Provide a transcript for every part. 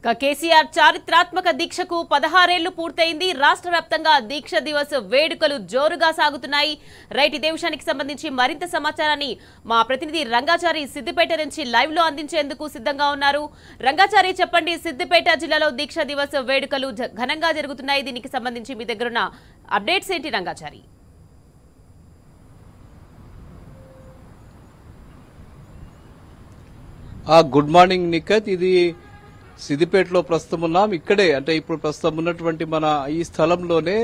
కేసీఆర్ చారిత్రాత్మక దీక్షకు 16 ఏళ్లు పూర్తయింది. రాష్ట్ర వ్యాప్తంగా దీక్ష దివస్ వేడుకలు జోరుగా సాగుతున్నాయి. రైట్, ఇదే విషయానికి సంబంధించి మరింత సమాచారాన్ని మా ప్రతినిధి రంగాచారి సిద్దిపేట నుంచి లైవ్ లో అందించేందుకు సిద్ధంగా ఉన్నారు. రంగాచారి, చెప్పండి, సిద్దిపేట జిల్లాలో దీక్ష దివస్ వేడుకలు ఘనంగా జరుగుతున్నాయి. దీనికి సంబంధించి మీ దగ్గరున్న అప్డేట్స్ ఏంటి రంగాచారి? Good morning Nikhat. ఇది సిద్దిపేటలో ప్రస్తుతం ఉన్నాం. ఇక్కడే అంటే ఇప్పుడు ప్రస్తుతం ఉన్నటువంటి మన ఈ స్థలంలోనే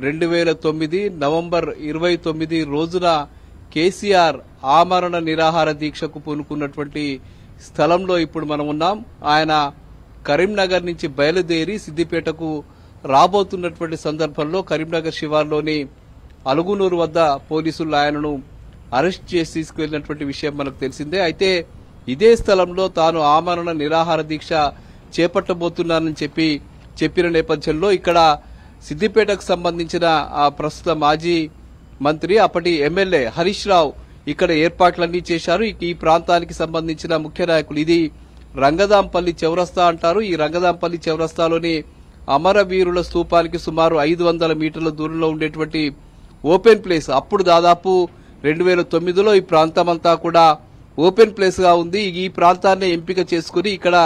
2009 నవంబర్ 29 రోజున కేసీఆర్ ఆమరణ నిరాహార దీక్షకు పూనుకున్నటువంటి స్థలంలో ఇప్పుడు మనం ఉన్నాం. ఆయన కరీంనగర్ నుంచి బయలుదేరి సిద్దిపేటకు రాబోతున్నటువంటి సందర్భంలో కరీంనగర్ శివార్లోని అలుగునూరు వద్ద పోలీసులు ఆయనను అరెస్ట్ చేసి తీసుకువెళ్లినటువంటి విషయం మనకు తెలిసిందే. అయితే ఇదే స్థలంలో తాను ఆమరణ నిరాహార దీక్ష చేపట్టబోతున్నానని చెప్పిన నేపథ్యంలో ఇక్కడ సిద్దిపేటకు సంబంధించిన ప్రస్తుత మాజీ మంత్రి అప్పటి ఎమ్మెల్యే హరీష్ రావు ఇక్కడ ఏర్పాట్లన్నీ చేశారు. ఈ ప్రాంతానికి సంబంధించిన ముఖ్య నాయకులు, ఇది రంగదాంపల్లి చౌరస్తా అంటారు. ఈ రంగదాంపల్లి చౌరస్తాలోని అమరవీరుల స్తూపానికి సుమారు 500 మీటర్ల దూరంలో ఉండేటువంటి ఓపెన్ ప్లేస్. అప్పుడు దాదాపు 2009లో ఈ ప్రాంతమంతా కూడా ఓపెన్ ప్లేస్ గా ఉంది. ఈ ప్రాంతాన్ని ఎంపిక చేసుకుని ఇక్కడ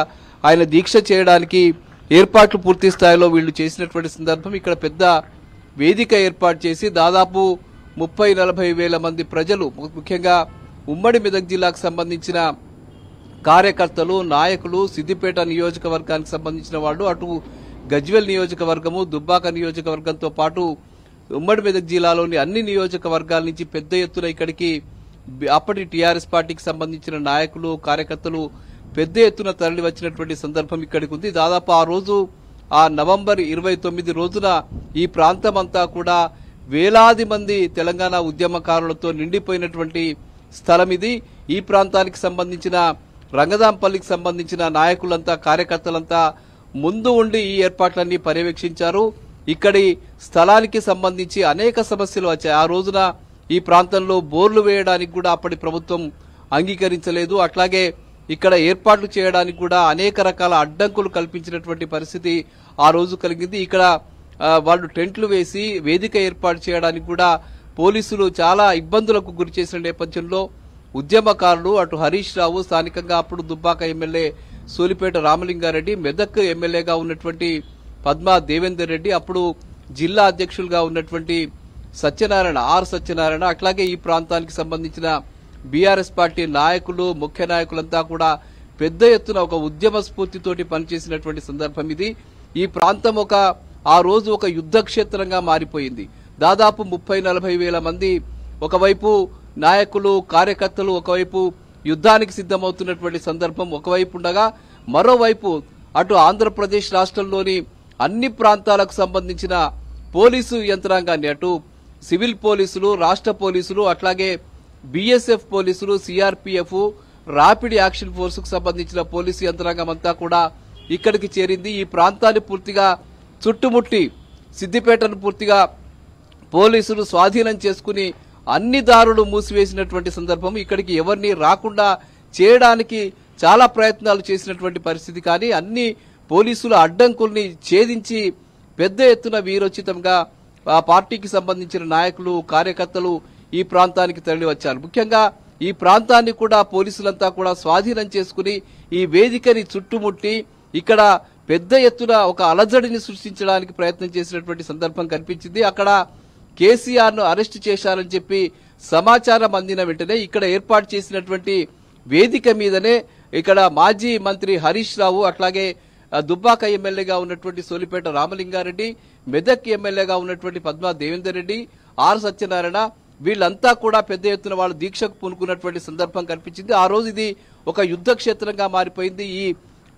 ఆయన దీక్ష చేయడానికి ఏర్పాట్లు పూర్తి స్థాయిలో వీళ్లు చేసినటువంటి సందర్భం. ఇక్కడ పెద్ద వేదిక ఏర్పాటు చేసి దాదాపు 30-40 వేల మంది ప్రజలు, ముఖ్యంగా ఉమ్మడి మెదక్ జిల్లాకు సంబంధించిన కార్యకర్తలు, నాయకులు, సిద్దిపేట నియోజకవర్గానికి సంబంధించిన వాళ్ళు, అటు గజ్వెల్ నియోజకవర్గము, దుబ్బాక నియోజకవర్గంతో పాటు ఉమ్మడి మెదక్ జిల్లాలోని అన్ని నియోజకవర్గాల నుంచి పెద్ద ఎత్తున ఇక్కడికి అప్పటి టీఆర్ఎస్ పార్టీకి సంబంధించిన నాయకులు, కార్యకర్తలు పెద్ద ఎత్తున తరలి వచ్చినటువంటి సందర్భం ఇక్కడికి ఉంది. దాదాపు ఆ రోజు నవంబర్ 29 రోజున ఈ ప్రాంతం అంతా కూడా వేలాది మంది తెలంగాణ ఉద్యమకారులతో నిండిపోయినటువంటి స్థలం ఇది. ఈ ప్రాంతానికి సంబంధించిన రంగదాంపల్లికి సంబంధించిన నాయకులంతా, కార్యకర్తలంతా ముందు ఉండి ఈ ఏర్పాట్లన్నీ పర్యవేక్షించారు. ఇక్కడి స్థలానికి సంబంధించి అనేక సమస్యలు వచ్చాయి. ఆ రోజున ఈ ప్రాంతంలో బోర్లు వేయడానికి కూడా అప్పటి ప్రభుత్వం అంగీకరించలేదు. అట్లాగే ఇక్కడ ఏర్పాట్లు చేయడానికి కూడా అనేక రకాల అడ్డంకులు కల్పించినటువంటి పరిస్థితి ఆ రోజు కలిగింది. ఇక్కడ వాళ్ళు టెంట్లు వేసి వేదిక ఏర్పాటు చేయడానికి కూడా పోలీసులు చాలా ఇబ్బందులకు గురి చేసిన నేపథ్యంలో ఉద్యమకారులు, అటు హరీష్ రావు, స్థానికంగా అప్పుడు దుబ్బాక ఎమ్మెల్యే సోలిపేట రామలింగారెడ్డి, మెదక్ ఎమ్మెల్యేగా ఉన్నటువంటి పద్మా దేవేందర్ రెడ్డి, అప్పుడు జిల్లా అధ్యక్షులుగా ఉన్నటువంటి సత్యనారాయణ, అట్లాగే ఈ ప్రాంతానికి సంబంధించిన బీఆర్ఎస్ పార్టీ నాయకులు, ముఖ్య నాయకులంతా కూడా పెద్ద ఎత్తున ఒక ఉద్యమ స్ఫూర్తితోటి పనిచేసినటువంటి సందర్భం ఇది. ఈ ప్రాంతం ఆ రోజు ఒక యుద్ధ క్షేత్రంగా మారిపోయింది. దాదాపు 30-40 వేల మంది ఒకవైపు నాయకులు, కార్యకర్తలు ఒకవైపు యుద్ధానికి సిద్ధమవుతున్నటువంటి సందర్భం ఒకవైపు ఉండగా, మరోవైపు అటు ఆంధ్రప్రదేశ్ రాష్ట్రంలోని అన్ని ప్రాంతాలకు సంబంధించిన పోలీసు యంత్రాంగాన్ని, అటు సివిల్ పోలీసులు, రాష్ట్ర పోలీసులు, అట్లాగే బీఎస్ఎఫ్ పోలీసులు, సిఆర్పీఎఫ్, ర్యాపిడ్ యాక్షన్ ఫోర్స్ కు సంబంధించిన పోలీసు యంత్రాంగం అంతా కూడా ఇక్కడికి చేరింది. ఈ ప్రాంతాన్ని పూర్తిగా చుట్టుముట్టి సిద్దిపేటను పూర్తిగా పోలీసులు స్వాధీనం చేసుకుని అన్ని దారులు మూసివేసినటువంటి సందర్భం. ఇక్కడికి ఎవరిని రాకుండా చేయడానికి చాలా ప్రయత్నాలు చేసినటువంటి పరిస్థితి. కానీ అన్ని పోలీసుల అడ్డంకుల్ని ఛేదించి పెద్ద ఎత్తున వీరోచితంగా ఆ పార్టీకి సంబంధించిన నాయకులు, కార్యకర్తలు ఈ ప్రాంతానికి తరలి వచ్చారు. ముఖ్యంగా ఈ ప్రాంతాన్ని కూడా పోలీసులంతా కూడా స్వాధీనం చేసుకుని ఈ వేదికని చుట్టుముట్టి ఇక్కడ పెద్ద ఎత్తున ఒక అలజడిని సృష్టించడానికి ప్రయత్నం చేసినటువంటి సందర్భం కనిపించింది. అక్కడ కేసీఆర్ ను అరెస్ట్ చేశారని చెప్పి సమాచారం అందిన వెంటనే ఇక్కడ ఏర్పాటు చేసినటువంటి వేదిక మీదనే ఇక్కడ మాజీ మంత్రి హరీష్ రావు, అట్లాగే దుబ్బాక ఎమ్మెల్యేగా ఉన్నటువంటి సోలిపేట రామలింగారెడ్డి, మెదక్ ఎమ్మెల్యేగా ఉన్నటువంటి పద్మా దేవేందర్ రెడ్డి, ఆర్ సత్యనారాయణ, వీళ్ళంతా కూడా పెద్ద ఎత్తున వాళ్ళు దీక్షకు పూనుకున్నటువంటి సందర్భం కనిపించింది. ఆ రోజు ఇది ఒక యుద్ధ క్షేత్రంగా మారిపోయింది. ఈ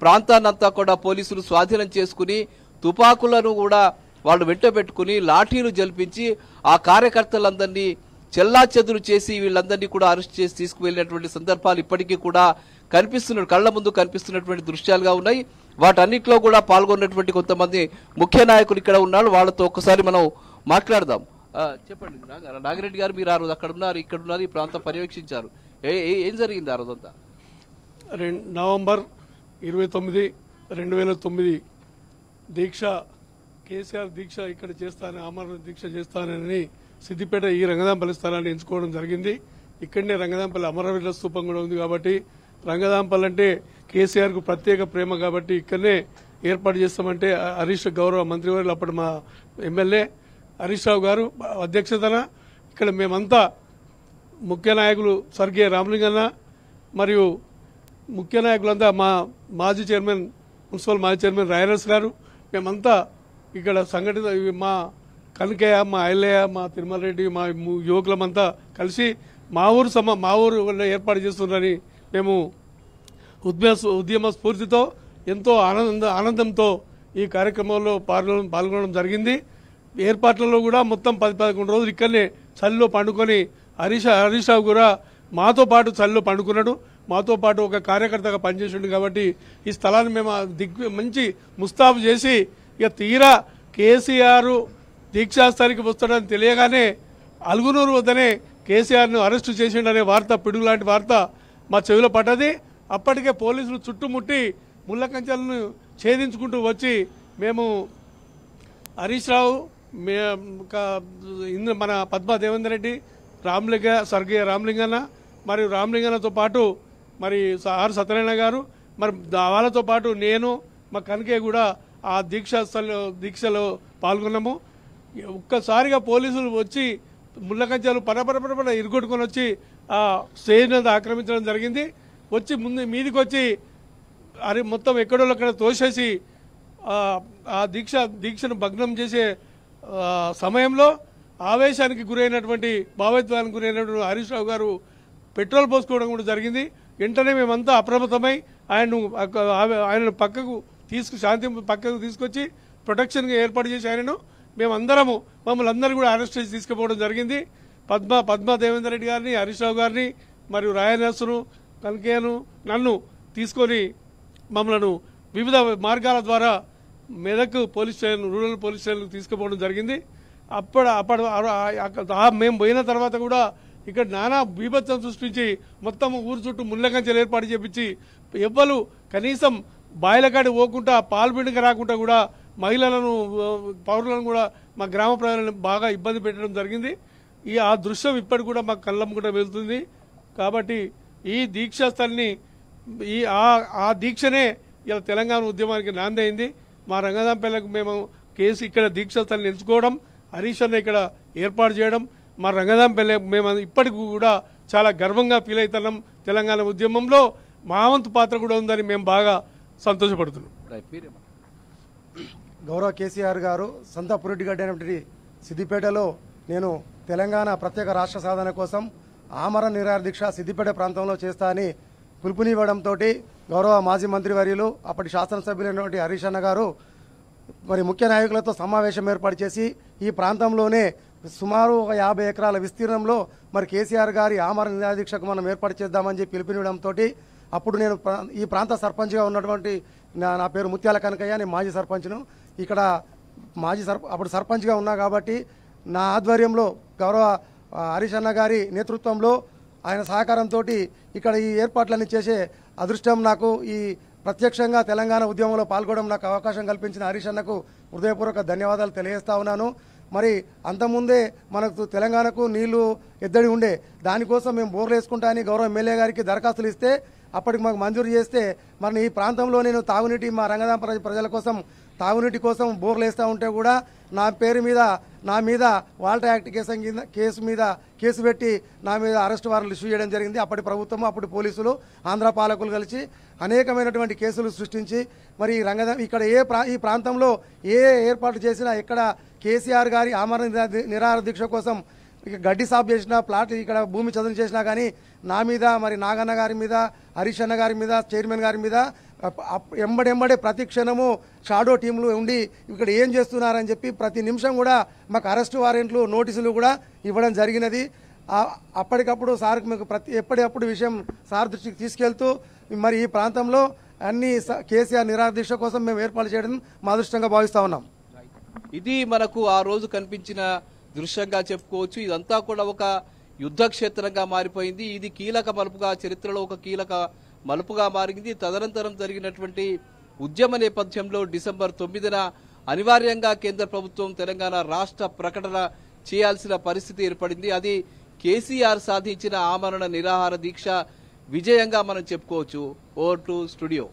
ప్రాంతాన్నంతా కూడా పోలీసులు స్వాధీనం చేసుకుని తుపాకులను కూడా వాళ్ళు వెంట పెట్టుకుని లాఠీలు జల్పించి ఆ కార్యకర్తలందరినీ చెల్లాచెదురు చేసి వీళ్ళందరినీ కూడా అరెస్ట్ చేసి తీసుకువెళ్లినటువంటి సందర్భాలు ఇప్పటికీ కూడా కళ్ళ ముందు కనిపిస్తున్నటువంటి దృశ్యాలుగా ఉన్నాయి. వాటన్నిటిలో కూడా పాల్గొన్నటువంటి కొంతమంది ముఖ్య నాయకులు ఇక్కడ ఉన్నారు. వాళ్ళతో ఒక్కసారి మనం మాట్లాడదాం. చెప్పండి నాగిరెడ్డి గారు, మీరు ఆ రోజు అక్కడ ఉన్నారు, ఇక్కడ ఉన్నారు, ఈ ప్రాంతం పర్యవేక్షించారు. ఏం జరిగింది ఆ రోజంతా? నవంబర్ 29 2009 దీక్ష కేసీఆర్ దీక్ష ఇక్కడ చేస్తానని ఆమరణ దీక్ష చేస్తానని సిద్దిపేట ఈ రంగదాంపల్లి స్థలాన్ని ఎంచుకోవడం జరిగింది. ఇక్కడనే రంగదాంపల్లి అమరవీరుల స్తూపం కూడా ఉంది కాబట్టి రంగదాంపల్లి అంటే కేసీఆర్ కు ప్రత్యేక ప్రేమ కాబట్టి ఇక్కడనే ఏర్పాటు చేస్తామంటే హరీష్ గౌరవ మంత్రివర్యులు అప్పటి మా ఎమ్మెల్యే హరీష్ రావు గారు అధ్యక్షతన ఇక్కడ మేమంతా ముఖ్య నాయకులు స్వర్గీయ రామలింగన్న మరియు ముఖ్య నాయకులంతా మా మాజీ చైర్మన్ మున్సిపల్ మాజీ చైర్మన్ రాయరస్ గారు మేమంతా ఇక్కడ సంఘటిత మా కనకయ్య మా ఐలయ్య మా తిరుమల రెడ్డి మా యువకులమంతా కలిసి మా ఊరు ఏర్పాటు చేస్తున్నారని మేము ఉద్యమ స్ఫూర్తితో ఎంతో ఆనందంతో ఈ కార్యక్రమంలో పాల్గొనడం జరిగింది. ఏర్పాట్లలో కూడా మొత్తం 10-11 రోజులు ఇక్కడనే చలిలో పండుకొని హరీష్ రావు కూడా మాతో పాటు చలిలో పండుకున్నాడు. మాతో పాటు ఒక కార్యకర్తగా పనిచేసిండు కాబట్టి ఈ స్థలాన్ని మేము మంచి ముస్తాబు చేసి ఇక తీరా కేసీఆర్ దీక్షాస్థానికి వస్తాడని తెలియగానే అలుగునూరు వద్దనే కేసీఆర్ను అరెస్టు చేసిండనే వార్త పిడుగులాంటి వార్త మా చెవిలో పడ్డది. అప్పటికే పోలీసులు చుట్టుముట్టి ముళ్ళ కంచెలను ఛేదించుకుంటూ వచ్చి మేము హరీష్ రావు మన పద్మా దేవేందర్ రెడ్డి స్వర్గీయ రామలింగన్న మరియు రామలింగన్నతో పాటు మరి ఆర్ సత్యనారాయణ గారు మరి వాళ్ళతో పాటు నేను మా కనకయ్య కూడా ఆ దీక్షలో పాల్గొన్నాము. ఒక్కసారిగా పోలీసులు వచ్చి ముళ్ళ కంచెలు పడపడ ఇరుగొట్టుకొని వచ్చి ఆ స్టేజ్ అంతా ఆక్రమించడం జరిగింది. వచ్చి మీదికి వచ్చి మొత్తం ఎక్కడో అక్కడ తోసేసి ఆ దీక్షను భగ్నం చేసే సమయంలో ఆవేశానికి గురైనటువంటి భావోద్వేగానికి గురైనటువంటి హరీష్ రావు గారు పెట్రోల్ పోసుకోవడం కూడా జరిగింది. వెంటనే మేమంతా అప్రమత్తమై ఆయనను పక్కకు తీసుకొచ్చి ప్రొటెక్షన్గా ఏర్పాటు చేసి ఆయనను మమ్మల్ని అందరూ కూడా అరెస్ట్ చేసి తీసుకుపోవడం జరిగింది. పద్మా దేవేందర్ రెడ్డి గారిని హరీష్ రావు గారిని మరియు రాయనస్ను కనకయ్యను నన్ను తీసుకొని మమ్మలను వివిధ మార్గాల ద్వారా Medak police station rural police స్టేషన్కు తీసుకుపోవడం జరిగింది. మేము పోయిన తర్వాత కూడా ఇక్కడ నానా బీభత్సం సృష్టించి మొత్తం ఊరు చుట్టూ ముళ్ళ కంచెలు ఏర్పాటు చేపించి ఎవ్వరు కనీసం బాయిలకాడి పోకుండా పాల్బిండికి రాకుండా కూడా మహిళలను పౌరులను కూడా మా గ్రామ ప్రజలను బాగా ఇబ్బంది పెట్టడం జరిగింది. ఆ దృశ్యం ఇప్పటికి కూడా మాకు కళ్ళమ్మకుండా వెళ్తుంది. కాబట్టి ఈ దీక్షాస్థల్ని ఆ దీక్షనే ఇలా తెలంగాణ ఉద్యమానికి నాందైంది. మా రంగదాంపల్లికి మేము ఇక్కడ దీక్షాస్థల్ని ఎంచుకోవడం, హరీష్ అన్న ఇక్కడ ఏర్పాటు చేయడం, మా రంగదాంపల్లి మేము ఇప్పటికి కూడా చాలా గర్వంగా ఫీల్ అవుతున్నాం. తెలంగాణ ఉద్యమంలో మా వంతు పాత్ర కూడా ఉందని మేము బాగా సంతోషపడుతున్నాం. గౌరవ కేసీఆర్ గారు సొంత పురిటిగడ్డ అయినటువంటి సిద్దిపేటలో నేను తెలంగాణ ప్రత్యేక రాష్ట్ర సాధన కోసం ఆమరణ నిరాహార దీక్ష సిద్దిపేట ప్రాంతంలో చేస్తా అని పిలుపునివ్వడంతో గౌరవ మాజీ మంత్రివర్యులు అప్పటి శాసనసభ్యులైనటువంటి హరీష్ అన్న గారు మరి ముఖ్య నాయకులతో సమావేశం ఏర్పాటు చేసి ఈ ప్రాంతంలోనే సుమారు ఒక 50 ఎకరాల విస్తీర్ణంలో మరి కేసీఆర్ గారి ఆమరణ నిరాహార దీక్షకు మనం ఏర్పాటు చేద్దామని చెప్పి పిలుపునివ్వడంతో అప్పుడు నేను ఈ ప్రాంత సర్పంచ్గా ఉన్నటువంటి నా పేరు ముత్యాల కనకయ్య, నేను మాజీ సర్పంచ్ను. ఇక్కడ అప్పుడు సర్పంచ్గా ఉన్నా కాబట్టి నా ఆధ్వర్యంలో గౌరవ హరీష్ అన్న గారి నేతృత్వంలో ఆయన సహకారంతో ఇక్కడ ఈ ఏర్పాట్లన్నీ చేసే అదృష్టం నాకు ఈ ప్రత్యక్షంగా తెలంగాణ ఉద్యమంలో పాల్గొనడం నాకు అవకాశం కల్పించిన హరీష్ అన్నకు హృదయపూర్వక ధన్యవాదాలు తెలియజేస్తా ఉన్నాను. మరి అంతకుముందే మనకు తెలంగాణకు నీళ్లు ఎద్దడి ఉండే, దానికోసం మేము బోర్లు వేసుకుంటా అని గౌరవ ఎమ్మెల్యే గారికి దరఖాస్తులు ఇస్తే అప్పటికి మాకు మంజూరు చేస్తే మరి ఈ ప్రాంతంలో నేను తాగునీటి మా రంగదాం ప్రజల కోసం తాగునీటి కోసం బోర్లు వేస్తూ ఉంటే కూడా నా మీద వాల్టర్ యాక్ట్ కేసు పెట్టి నా మీద అరెస్ట్ వారెంట్లు ఇష్యూ చేయడం జరిగింది. అప్పటి ప్రభుత్వం అప్పటి పోలీసులు ఆంధ్ర పాలకులు కలిసి అనేకమైనటువంటి కేసులు సృష్టించి మరి ఇక్కడ ఈ ప్రాంతంలో ఏ ఏర్పాటు చేసినా ఎక్కడ కేసీఆర్ గారి ఆమరణ నిరాహార దీక్ష కోసం ఇక గడ్డి సాఫ్ చేసినా ప్లాట్ ఇక్కడ భూమి చదును చేసినా కానీ నా మీద మరి నాగన్న గారి మీద హరీష్ అన్న గారి మీద చైర్మన్ గారి మీద ఎంబడెంబడే ప్రతి క్షణము షాడో టీంలు ఉండి ఇక్కడ ఏం చేస్తున్నారని చెప్పి ప్రతి నిమిషం కూడా మాకు అరెస్ట్ వారెంట్లు నోటీసులు కూడా ఇవ్వడం జరిగినది. అప్పటికప్పుడు సార్కి మీకు ఎప్పటికప్పుడు విషయం సార్ దృష్టికి తీసుకెళ్తూ మరి ఈ ప్రాంతంలో అన్ని కేసీఆర్ నిరాహార దీక్ష కోసం మేము ఏర్పాటు చేయడం మా అదృష్టంగా భావిస్తా ఉన్నాం. ఇది మనకు ఆ రోజు కనిపించిన దృశ్యంగా చెప్పుకోవచ్చు. ఇదంతా కూడా ఒక యుద్ధ క్షేత్రంగా మారిపోయింది. ఇది కీలక మలుపుగా చరిత్రలో ఒక కీలక మలుపుగా మారింది. తదనంతరం జరిగినటువంటి ఉద్యమ నేపథ్యంలో డిసెంబర్ 9న అనివార్యంగా కేంద్ర ప్రభుత్వం తెలంగాణ రాష్ట్ర ప్రకటన చేయాల్సిన పరిస్థితి ఏర్పడింది. అది కేసీఆర్ సాధించిన ఆమరణ నిరాహార దీక్ష విజయంగా మనం చెప్పుకోవచ్చు. Over to studio.